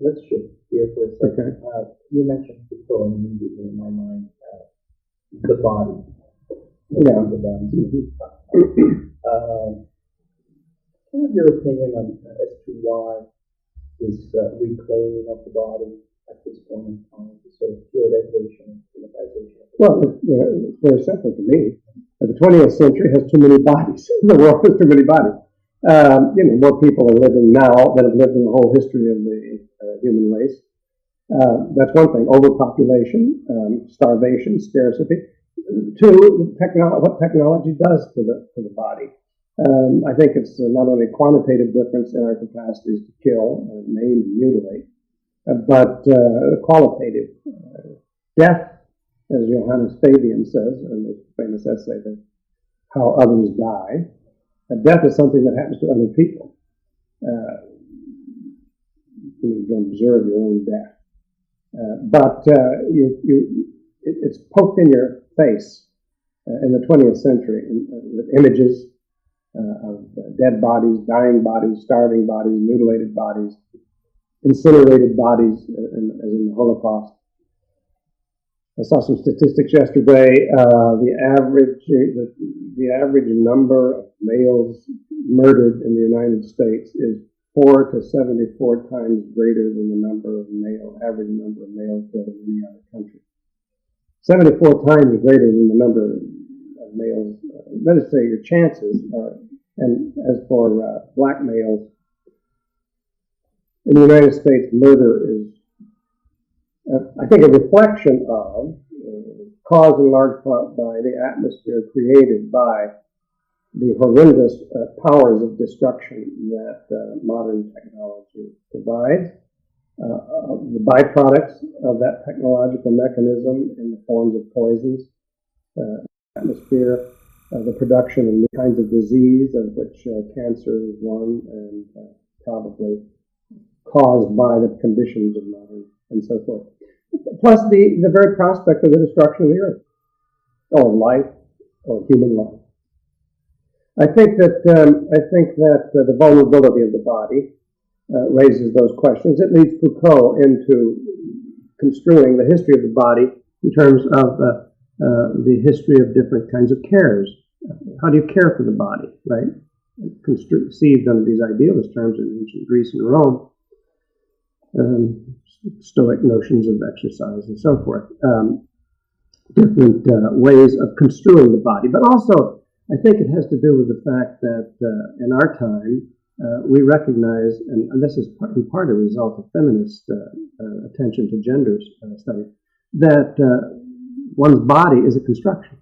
let's shift here for a second. Okay. You mentioned Foucault, and immediately in my mind, the body. Yeah. The body. Kind of your opinion on as to why this reclaiming of the body at this point in time, this sort of theorization and thematization? Well, it's very simple to me. The 20th century has too many bodies. The world has too many bodies. More people are living now than have lived in the whole history of the human race. That's one thing. Overpopulation, starvation, scarcity. Two, what technology does to the body. I think it's not only a quantitative difference in our capacities to kill, maim, and mutilate, but qualitative. Death, as Johannes Fabian says in his famous essay, that How Others Die, death is something that happens to other people. You don't observe your own death. But it's poked in your face in the 20th century with images of dead bodies, dying bodies, starving bodies, mutilated bodies, incinerated bodies, as in the Holocaust. I saw some statistics yesterday. The average number of males murdered in the United States is 4 to 74 times greater than the average number of males killed in any other country. 74 times greater than the number of males. Let us say your chances are. And as for black males, in the United States, murder is, I think, a reflection of, caused in large part by the atmosphere created by the horrendous powers of destruction that modern technology provides. The byproducts of that technological mechanism in the forms of poisons, atmosphere, the production of new kinds of disease, of which cancer is one, and probably caused by the conditions of modern, and so forth. Plus the very prospect of the destruction of the earth, or life, or human life. I think that the vulnerability of the body raises those questions. It leads Foucault into construing the history of the body in terms of the history of different kinds of cares. How do you care for the body, right? Conceived under these idealist terms in ancient Greece and Rome, Stoic notions of exercise and so forth. Different ways of construing the body, but also I think it has to do with the fact that in our time we recognize, and this is in part a result of feminist attention to gender study, that one's body is a construction.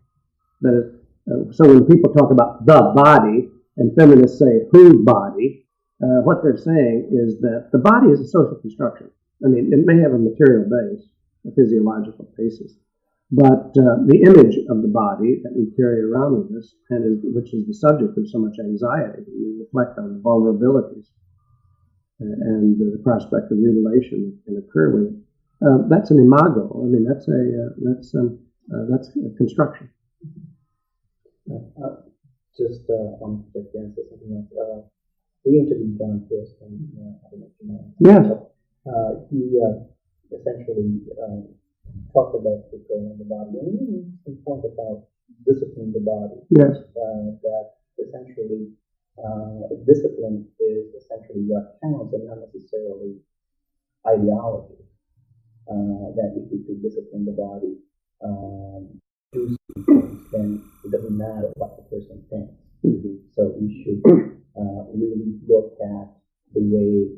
So when people talk about the body, and feminists say whose body, what they're saying is that the body is a social construction. I mean, it may have a material base, a physiological basis, but the image of the body that we carry around with us, which is the subject of so much anxiety, we reflect on the vulnerabilities and the prospect of mutilation can occur with it. That's an imago. I mean, that's a construction. Just on to answer something else. We interviewed John Fisk, and I don't know if you know. Yeah. He essentially talked about Foucault and the body, and he talked about discipline the body. Yes. That essentially discipline is essentially what counts, and not necessarily ideology. That if you could discipline the body, do some things, then it doesn't matter what the person thinks. Mm-hmm. So we should really look at the way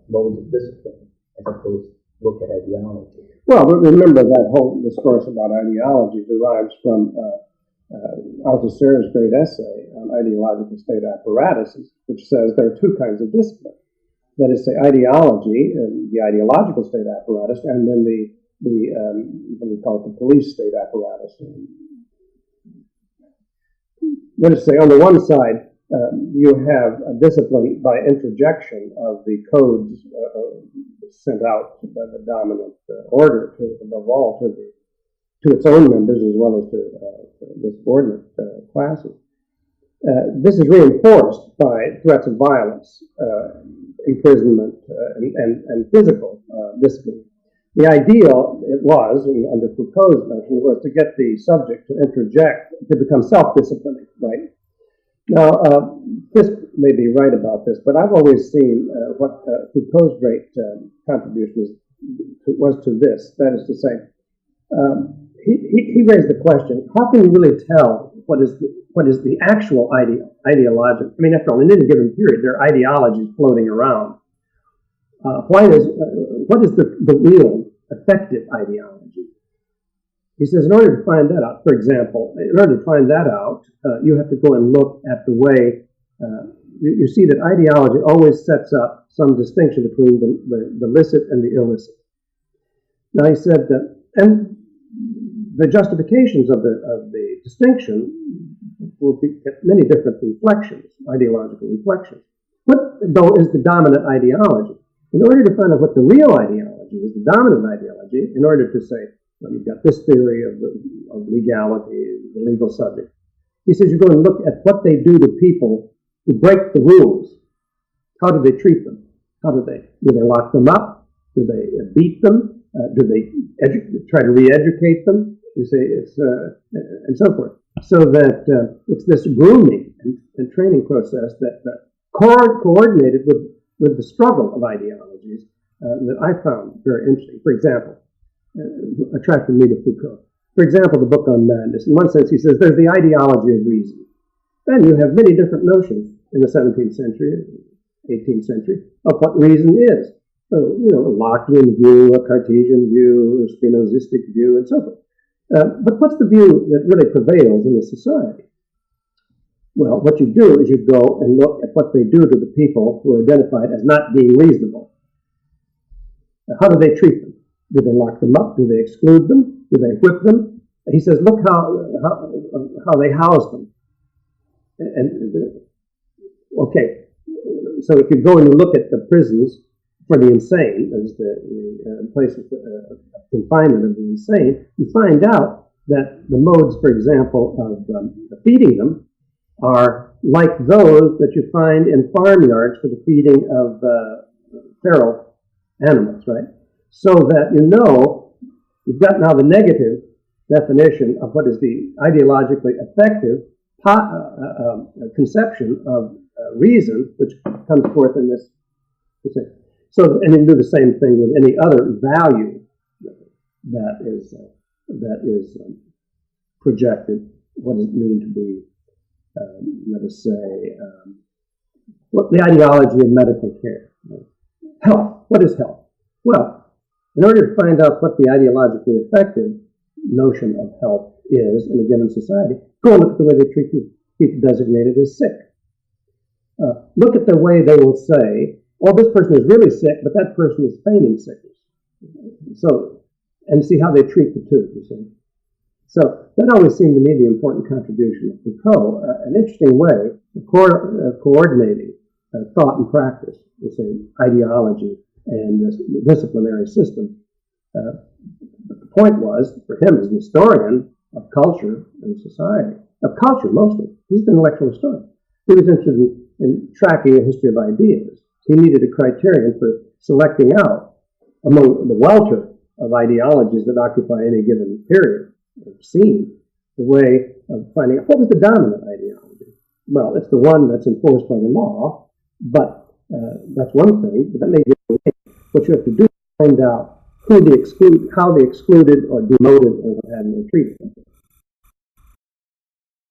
modes of discipline as opposed to look at ideology. Well, but remember that whole discourse about ideology derives from Althusser's great essay on ideological state apparatuses, which says there are two kinds of discipline. That is, say, ideology, the ideological state apparatus, and then what we call it, the police state apparatus. Let us say, on the one side, you have a discipline by introjection of the codes sent out by the dominant order, above all to its own members as well as to the subordinate classes. This is reinforced by threats of violence, imprisonment, and physical discipline. The ideal, it was, under Foucault's notion, was to get the subject to interject, to become self-disciplining, right? Now, this may be right about this, but I've always seen what Foucault's great contribution was to this. That is to say, he raised the question: how can you really tell what is the actual ideological? I mean, after all, in any given period, there are ideologies floating around. What is the real effective ideology? He says, in order to find that out, for example, in order to find that out, you have to go and look at the way you see that ideology always sets up some distinction between the licit and the illicit. Now, he said that, and the justifications of the distinction will be many different inflections, ideological inflections. What, though, is the dominant ideology? In order to find out what the real ideology is, the dominant ideology, in order to say, well, you've got this theory of legality, the legal subject. He says you go and look at what they do to people who break the rules. How do they treat them? Do they lock them up? Do they beat them? Do they try to re-educate them? You say it's and so forth. So that it's this grooming and training process that coordinated with the struggle of ideologies that I found very interesting. For example, attracted me to Foucault. For example, the book on madness. In one sense, he says there's the ideology of reason. Then you have many different notions in the 17th century, 18th century, of what reason is. A Lockean view, a Cartesian view, a Spinozistic view, and so forth. But what's the view that really prevails in a society? Well, what you do is you go and look at what they do to the people who are identified as not being reasonable. How do they treat them? Do they lock them up? Do they exclude them? Do they whip them? He says, look how they house them. Okay, so if you go and you look at the prisons for the insane, as the place of confinement of the insane, you find out that the modes, for example, of feeding them are like those that you find in farmyards for the feeding of feral animals, right? So that you've got now the negative definition of what is the ideologically effective conception of reason, which comes forth in this. So, and you do the same thing with any other value that is projected. What does it mean to be, let us say, what the ideology of medical care? Health. What is health? Well, in order to find out what the ideologically effective notion of health is in a given society, go and look at the way they treat people designated as sick. Look at the way they will say, oh, this person is really sick, but that person is feigning sickness. So, and see how they treat the two, you see. So that always seemed to me the important contribution of Foucault, an interesting way of coordinating thought and practice, you say, ideology and this disciplinary system. But the point was, for him as an historian of culture and society, of culture mostly, he's an intellectual historian. He was interested in tracking a history of ideas. He needed a criterion for selecting out among the welter of ideologies that occupy any given period or scene, the way of finding out what was the dominant ideology. Well, it's the one that's enforced by the law, but that's one thing, but that may be away. What you have to do is find out how they excluded or demoted or what have you treated them.